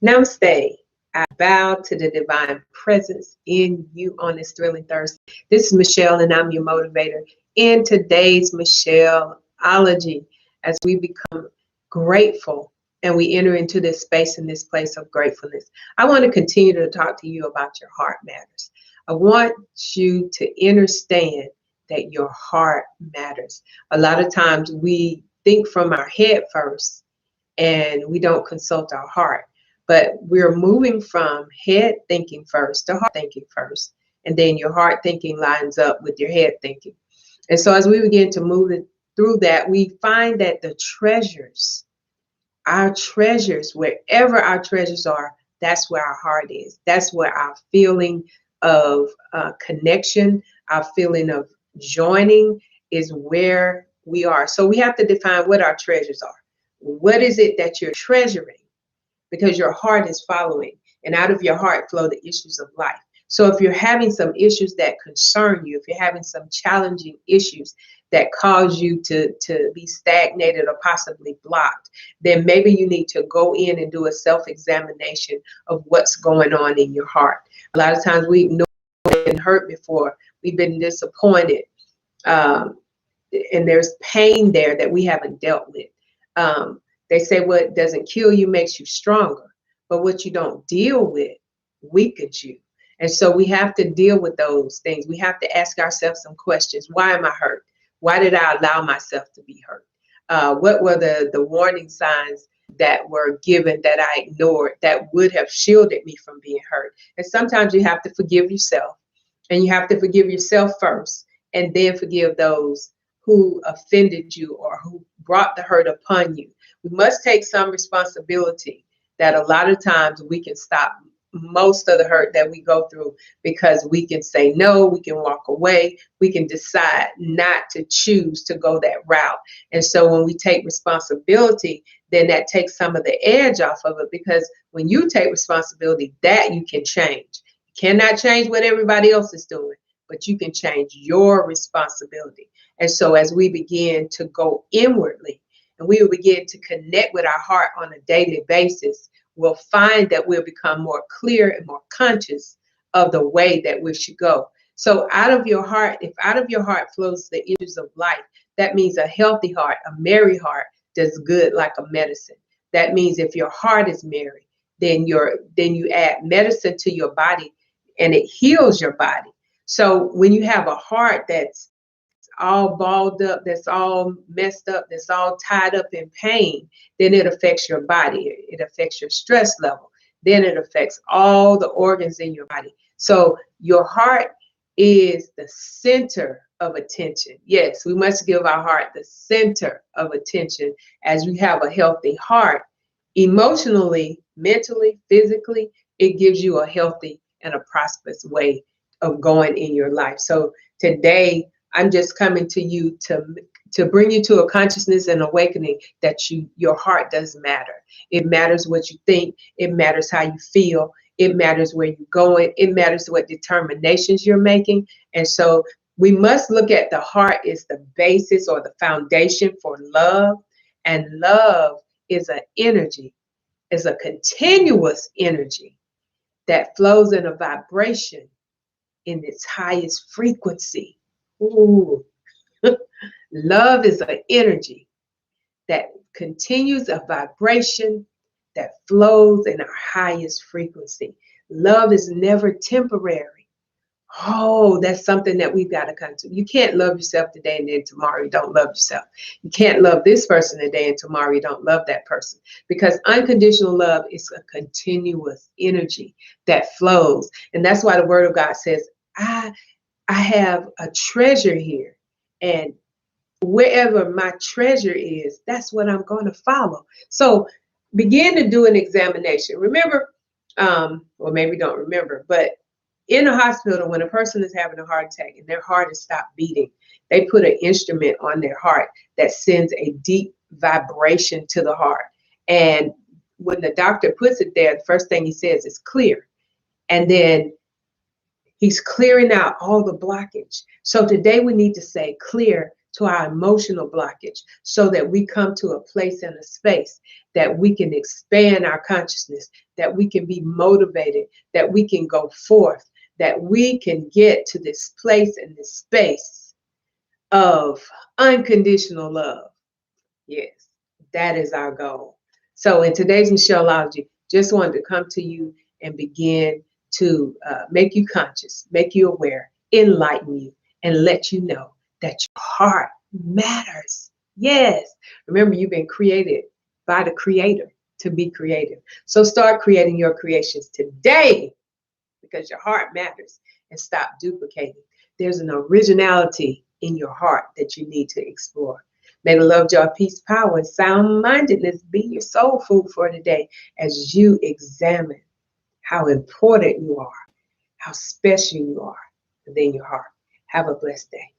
Namaste. I bow to the divine presence in you on this thrilling Thursday. This is Michelle, and I'm your motivator. In today's Michelleology, as we become grateful and we enter into this space and this place of gratefulness, I want to continue to talk to you about your heart matters. I want you to understand that your heart matters. A lot of times we think from our head first and we don't consult our heart. But we're moving from head thinking first to heart thinking first. And then your heart thinking lines up with your head thinking. And so as we begin to move through that, we find that the treasures, our treasures, wherever our treasures are, that's where our heart is. That's where our feeling of connection, our feeling of joining is where we are. So we have to define what our treasures are. What is it that you're treasuring? Because your heart is following, and out of your heart flow the issues of life. So if you're having some issues that concern you, if you're having some challenging issues that cause you to be stagnated or possibly blocked, then maybe you need to go in and do a self-examination of what's going on in your heart. A lot of times we ignore, we've been hurt before, we've been disappointed, and there's pain there that we haven't dealt with. They say what doesn't kill you makes you stronger, but what you don't deal with weakens you. And so we have to deal with those things. We have to ask ourselves some questions. Why am I hurt? Why did I allow myself to be hurt? What were the warning signs that were given that I ignored that would have shielded me from being hurt? And sometimes you have to forgive yourself, and you have to forgive yourself first, and then forgive those who offended you or who brought the hurt upon you. We must take some responsibility that a lot of times we can stop most of the hurt that we go through because we can say no, we can walk away, we can decide not to choose to go that route. And so when we take responsibility, then that takes some of the edge off of it, because when you take responsibility, that you can change. You cannot change what everybody else is doing, but you can change your responsibility. And so as we begin to go inwardly, and we will begin to connect with our heart on a daily basis, we'll find that we'll become more clear and more conscious of the way that we should go. So out of your heart, if out of your heart flows the issues of life, that means a healthy heart, a merry heart does good like a medicine. That means if your heart is merry, then you add medicine to your body and it heals your body. So when you have a heart that's all balled up, that's all messed up, that's all tied up in pain, then it affects your body. It affects your stress level. Then it affects all the organs in your body. So your heart is the center of attention. Yes, we must give our heart the center of attention. As we have a healthy heart, emotionally, mentally, physically, it gives you a healthy and a prosperous way of going in your life. So today, I'm just coming to you to bring you to a consciousness and awakening that your heart does matter. It matters what you think. It matters how you feel. It matters where you're going. It matters what determinations you're making. And so we must look at the heart as the basis or the foundation for love. And love is an energy, is a continuous energy that flows in a vibration in its highest frequency. Ooh. Love is an energy that continues a vibration that flows in our highest frequency. Love is never temporary. Oh, that's something that we've got to come to. You can't love yourself today and then tomorrow you don't love yourself. You can't love this person today and tomorrow you don't love that person. Because unconditional love is a continuous energy that flows. And that's why the Word of God says, I have a treasure here. And wherever my treasure is, that's what I'm going to follow. So begin to do an examination. Remember, or maybe don't remember, but in a hospital, when a person is having a heart attack and their heart has stopped beating, they put an instrument on their heart that sends a deep vibration to the heart. And when the doctor puts it there, the first thing he says is clear. And then he's clearing out all the blockage. So today we need to say clear to our emotional blockage, so that we come to a place and a space that we can expand our consciousness, that we can be motivated, that we can go forth, that we can get to this place and this space of unconditional love. Yes, that is our goal. So in today's Michelleology, just wanted to come to you and begin to make you conscious, make you aware, enlighten you, and let you know that your heart matters. Yes. Remember, you've been created by the Creator to be creative. So start creating your creations today, because your heart matters, and stop duplicating. There's an originality in your heart that you need to explore. May the love, joy, peace, power, and sound-mindedness be your soul food for today as you examine how important you are, how special you are within your heart. Have a blessed day.